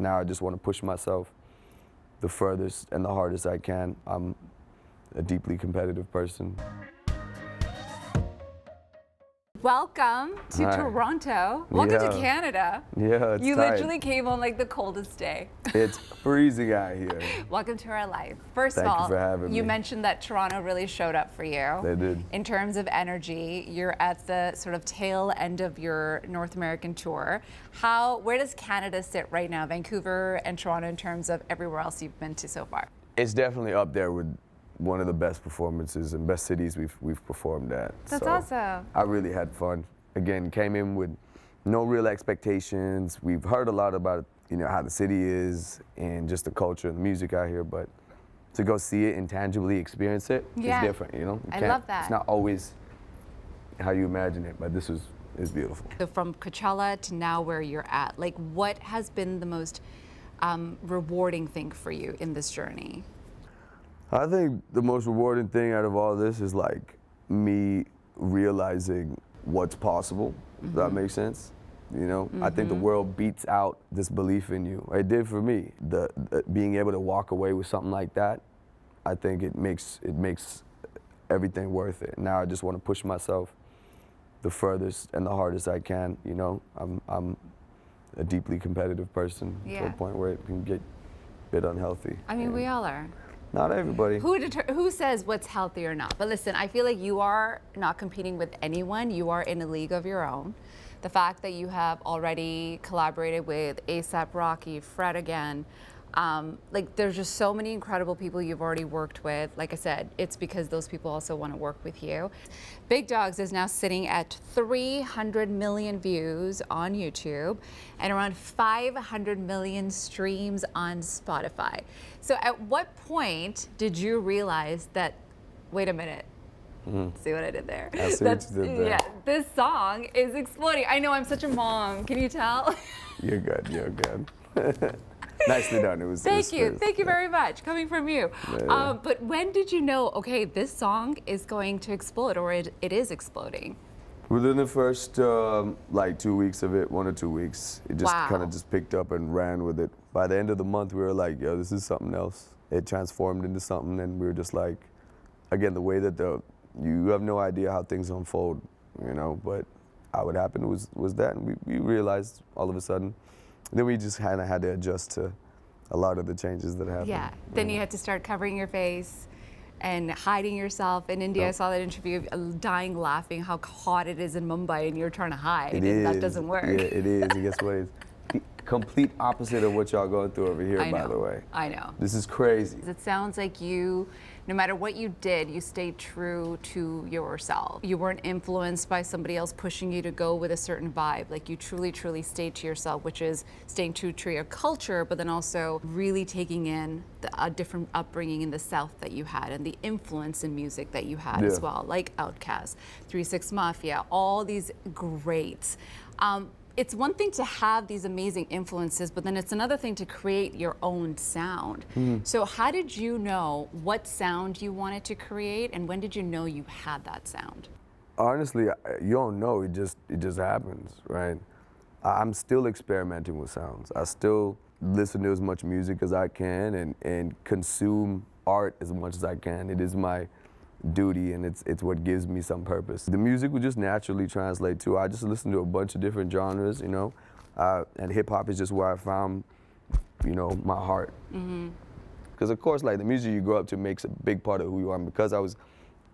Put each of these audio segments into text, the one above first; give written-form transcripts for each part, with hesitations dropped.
Now I just want to push myself the furthest and the hardest I can. I'm a deeply competitive person. Welcome to Hi. Toronto. Welcome to Canada. Yeah, it's You tight. literally came on like the coldest day. It's freezing out here. Welcome to our life. First of Thank all, you for having me. mentioned that Toronto really showed up for you. They did. In terms of energy, you're at the sort of tail end of your North American tour. Where does Canada sit right now, Vancouver and Toronto, in terms of everywhere else you've been to so far? It's definitely up there with one of the best performances and best cities we've performed at. That's so awesome. I really had fun. Again, came in with no real expectations. We've heard a lot about, how the city is and just the culture and the music out here, but to go see it and tangibly experience it is different, I love that. It's not always how you imagine it, but this is beautiful. So from Coachella to now where you're at, like what has been the most rewarding thing for you in this journey? I think the most rewarding thing out of all this is like me realizing what's possible. Does that make sense? I think the world beats out this belief in you. It did for me. The being able to walk away with something like that, I think it makes everything worth it. Now I just want to push myself the furthest and the hardest I can. I'm a deeply competitive person to a point where it can get a bit unhealthy. I mean, we all are. Not everybody. Who says what's healthy or not? But listen, I feel like you are not competing with anyone. You are in a league of your own. The fact that you have already collaborated with A$AP Rocky, Fred again, like there's just so many incredible people you've already worked with. Like I said, it's because those people also want to work with you. Big Dogs is now sitting at 300 million views on YouTube and around 500 million streams on Spotify. So at what point did you realize that, wait a minute, see what I did there? I see what you did there. Yeah, this song is exploding. I know I'm such a mom, can you tell? You're good. Nicely done. Thank you very much, coming from you. Yeah. But when did you know, okay, this song is going to explode, or it is exploding? Within the first 2 weeks of it, 1 or 2 weeks, it just kind of just picked up and ran with it. By the end of the month, we were like, yo, this is something else. It transformed into something, and we were just like, again, the way that you have no idea how things unfold, but how it happened was that, and we realized all of a sudden. Then we just kind of had to adjust to a lot of the changes that happened. Yeah, then you had to start covering your face and hiding yourself. In India, I saw that interview of dying laughing how hot it is in Mumbai and you're trying to hide, and that doesn't work. Yeah, it is, and guess what? It's the complete opposite of what y'all going through over here, by the way. I know. This is crazy. It sounds like you, no matter what you did, you stayed true to yourself. You weren't influenced by somebody else pushing you to go with a certain vibe. Like you truly stayed to yourself, which is staying true to your culture, but then also really taking in a different upbringing in the South that you had and the influence in music that you had as well, like Outkast, 3 6 Mafia, all these greats. It's one thing to have these amazing influences, but then it's another thing to create your own sound. So how did you know what sound you wanted to create, and when did you know you had that sound? Honestly, you don't know, it just happens, right? I'm still experimenting with sounds. I still listen to as much music as I can and consume art as much as I can. It is my duty, and it's what gives me some purpose. The music would just naturally translate too. I just listen to a bunch of different genres, and hip hop is just where I found, my heart. Because of course, like the music you grow up to makes a big part of who you are. And because I was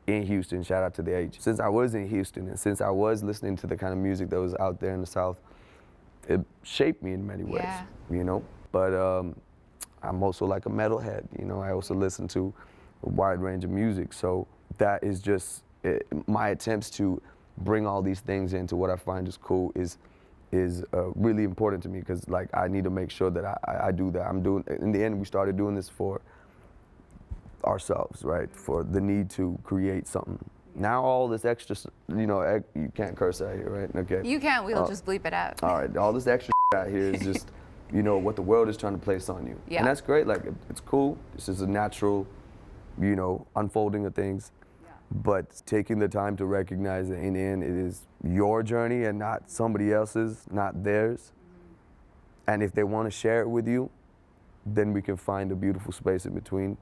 in Houston, shout out to the H. Since I was in Houston and since I was listening to the kind of music that was out there in the South, it shaped me in many ways, But I'm also like a metalhead, I also listen to a wide range of music. So that is just my attempts to bring all these things into what I find is cool is really important to me, because like I need to make sure that I do that. In the end, we started doing this for ourselves, right? For the need to create something. Now all this extra, you can't curse out here, right? Okay. You can't, we'll just bleep it out. All right, all this extra out here is just, what the world is trying to place on you. Yeah. And that's great, like it's cool. This is a natural, unfolding of things. Yeah. But taking the time to recognize that in the end it is your journey and not somebody else's, not theirs. And if they want to share it with you, then we can find a beautiful space in between.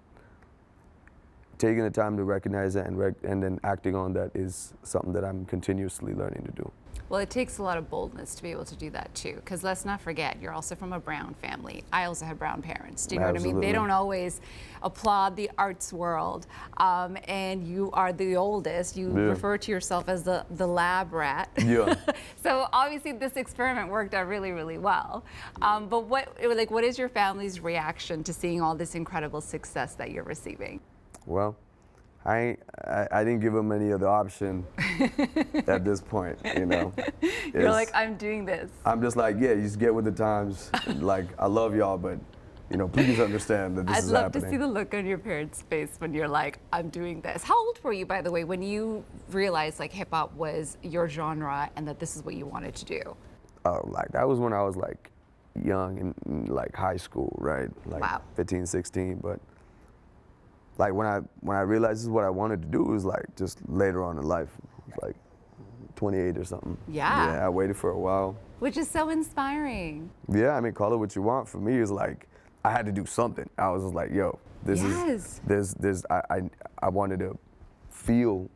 Taking the time to recognize that and then acting on that is something that I'm continuously learning to do. Well, it takes a lot of boldness to be able to do that too, because let's not forget, you're also from a Brown family. I also have Brown parents. Do you know what I mean? They don't always applaud the arts world, and you are the oldest. You refer to yourself as the lab rat. Yeah. So obviously this experiment worked out really, really well. But what is your family's reaction to seeing all this incredible success that you're receiving? Well, I didn't give them any other option at this point, you know. You're like, I'm doing this. I'm just like, yeah, you just get with the times. Like, I love y'all, but, you know, please understand that this is happening. I'd love to see the look on your parents' face when you're like, I'm doing this. How old were you, by the way, when you realized like hip hop was your genre and that this is what you wanted to do? Like, that was when I was like young in like high school, right? Like wow. 15, 16, but like when I realized this is what I wanted to do, it was like just later on in life, like 28 or something. Yeah. Yeah, I waited for a while. Which is so inspiring. Yeah, I mean, call it what you want. For me, it's like I had to do something. I was just like, yo, this is I wanted to feel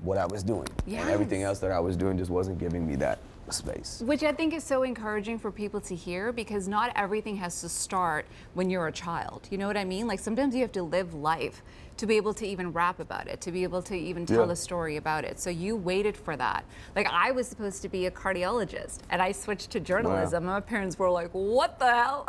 what I was doing. Yes. And everything else that I was doing just wasn't giving me that space. Which I think is so encouraging for people to hear, because not everything has to start when you're a child. You know what I mean? Like sometimes you have to live life to be able to even rap about it, to be able to even tell a story about it. So you waited for that. Like I was supposed to be a cardiologist and I switched to journalism. Wow. My parents were like, what the hell?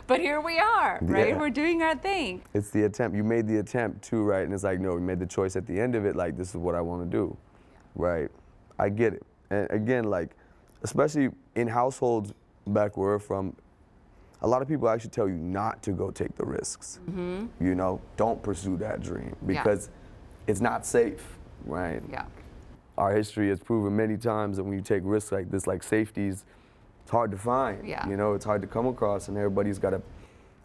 But here we are, right? Yeah. We're doing our thing. It's the attempt. You made the attempt too, right? And it's like, no, we made the choice at the end of it, like this is what I want to do, right? I get it. And again, like, especially in households back where we're from, a lot of people actually tell you not to go take the risks. Mm-hmm. You know, don't pursue that dream because it's not safe, right? Yeah. Our history has proven many times that when you take risks like this, like safeties, it's hard to find. Yeah. You know, it's hard to come across, and everybody's got to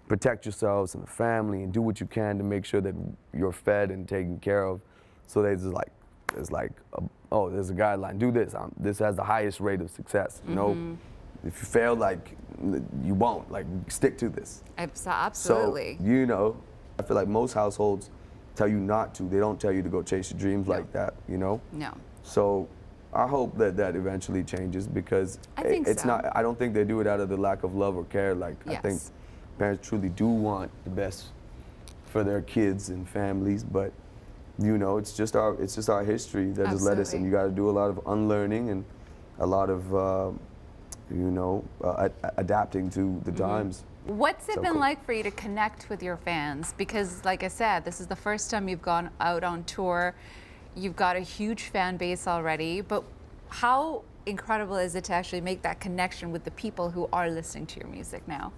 protect yourselves and the family and do what you can to make sure that you're fed and taken care of. So there's like, oh, there's a guideline, do this. This has the highest rate of success. You know, if you fail, like, you won't, like, stick to this. Absolutely. So, you know, I feel like most households tell you not to. They don't tell you to go chase your dreams like that, you know? No. So I hope that that eventually changes, because it's not, I don't think they do it out of the lack of love or care. Like, I think parents truly do want the best for their kids and families, but you know, it's just our history that just led us, and you got to do a lot of unlearning and a lot of you know, adapting to the times. What's it been like for you to connect with your fans? Because like I said, this is the first time you've gone out on tour. You've got a huge fan base already, but how incredible is it to actually make that connection with the people who are listening to your music now?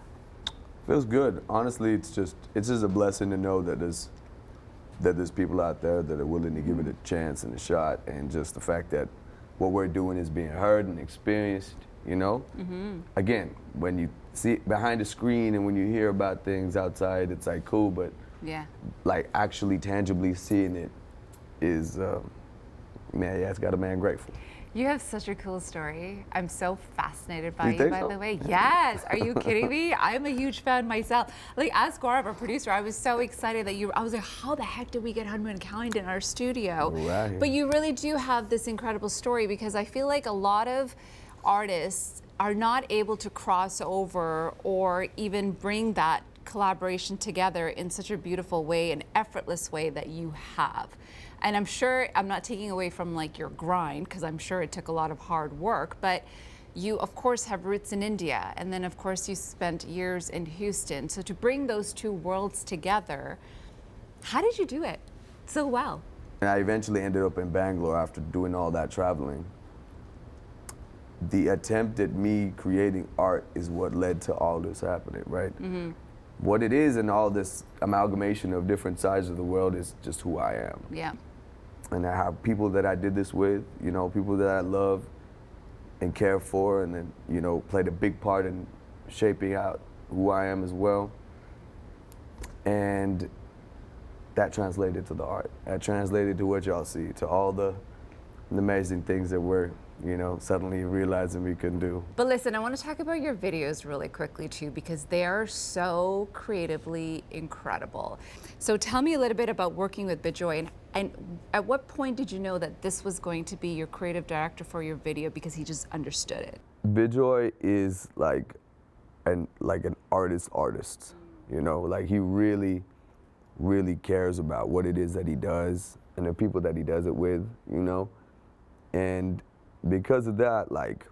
Feels good. Honestly, it's just a blessing to know that there's people out there that are willing to give it a chance and a shot, and just the fact that what we're doing is being heard and experienced, you know? Again, when you see it behind the screen and when you hear about things outside, it's like cool, but like actually tangibly seeing it is, man, it's got a man grateful. You have such a cool story. I'm so fascinated by You think by so? the way. Yes. Are you kidding me? I'm a huge fan myself. Like, as Gaurav, our producer, I was so excited that I was like, how the heck did we get Hanumankind in our studio? Right. But you really do have this incredible story, because I feel like a lot of artists are not able to cross over or even bring that collaboration together in such a beautiful way, an effortless way that you have. And I'm sure, I'm not taking away from like your grind, because I'm sure it took a lot of hard work, but you of course have roots in India, and then of course you spent years in Houston. So to bring those two worlds together, how did you do it so well? And I eventually ended up in Bangalore after doing all that traveling. The attempt at me creating art is what led to all this happening, right? What it is, and all this amalgamation of different sides of the world, is just who I am. Yeah. And I have people that I did this with, you know, people that I love and care for, and then, you know, played a big part in shaping out who I am as well. And that translated to the art. That translated to what y'all see, to all the amazing things that we're suddenly realizing we couldn't do. But listen, I want to talk about your videos really quickly too, because they are so creatively incredible. So tell me a little bit about working with BJOY, and at what point did you know that this was going to be your creative director for your video because he just understood it? BJOY is like an artist. Like he really cares about what it is that he does and the people that he does it with, and because of that, like,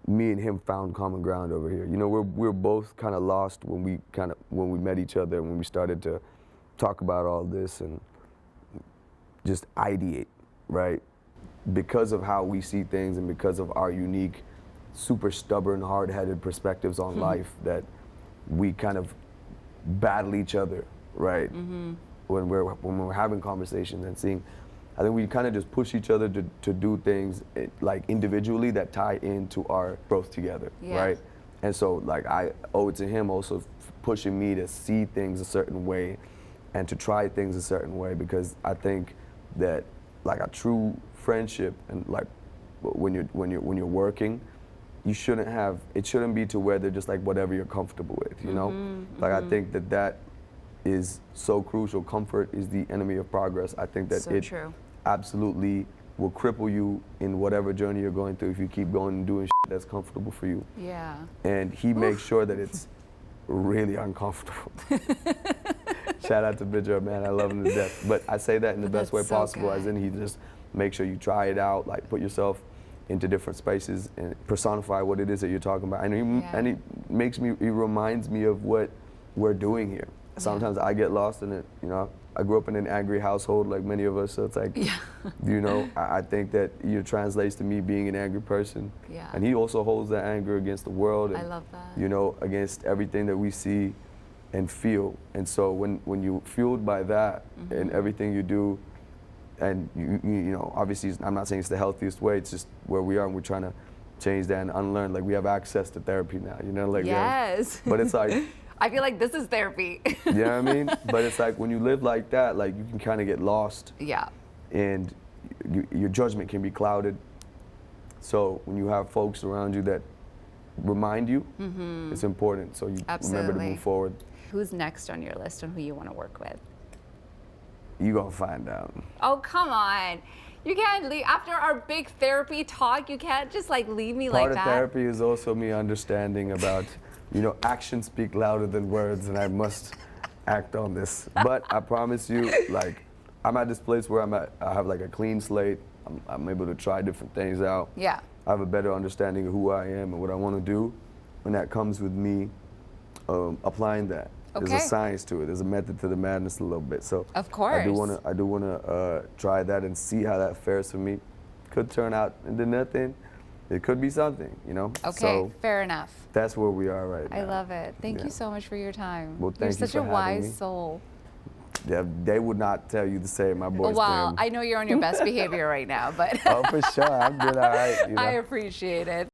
me and him found common ground over here. We're both kind of lost when we met each other, when we started to talk about all this and just ideate, right? Because of how we see things and because of our unique, super stubborn, hard-headed perspectives on life, that we kind of battle each other, right? When we're having conversations and seeing, I think we kind of just push each other to do things like individually that tie into our growth together, right? And so like I owe it to him also pushing me to see things a certain way and to try things a certain way, because I think that like a true friendship and like when you're working, it shouldn't be to where they're just like whatever you're comfortable with, Like I think that is so crucial. Comfort is the enemy of progress. I think that it absolutely will cripple you in whatever journey you're going through if you keep going and doing shit that's comfortable for you. Yeah. And he makes sure that it's really uncomfortable. Shout out to BJOY, man. I love him to death. But I say that in the best way possible, as in he just makes sure you try it out, like put yourself into different spaces and personify what it is that you're talking about. And he reminds me of what we're doing here. Sometimes I get lost in it, I grew up in an angry household like many of us, so it's like, I think that it translates to me being an angry person. Yeah. And he also holds that anger against the world. And, I love that. Against everything that we see and feel. And so when you're fueled by that in everything you do, and obviously I'm not saying it's the healthiest way, it's just where we are and we're trying to change that and unlearn. Like we have access to therapy now, like yes. But it's like, I feel like this is therapy. You know what I mean? But it's like when you live like that, like you can kind of get lost. Yeah. And your judgment can be clouded. So when you have folks around you that remind you, it's important. So you remember to move forward. Who's next on your list and who you want to work with? You gonna find out. Oh, come on. You can't leave after our big therapy talk. You can't just like leave me like that. Part of therapy is also me understanding about actions speak louder than words, and I must act on this. But I promise you, like, I'm at this place where I have like a clean slate. I'm able to try different things out. Yeah. I have a better understanding of who I am and what I want to do, and that comes with me applying that. Okay. There's a science to it. There's a method to the madness a little bit. So of course. I do wanna try that and see how that fares for me. Could turn out into nothing. It could be something, Okay, so fair enough. That's where we are right now. I love it. Thank you so much for your time. Well, thank You're you such a for wise having me. soul. They would not tell you the same, my boys. Well, I know you're on your best behavior right now, but oh, for sure. I'm good, all right. I appreciate it.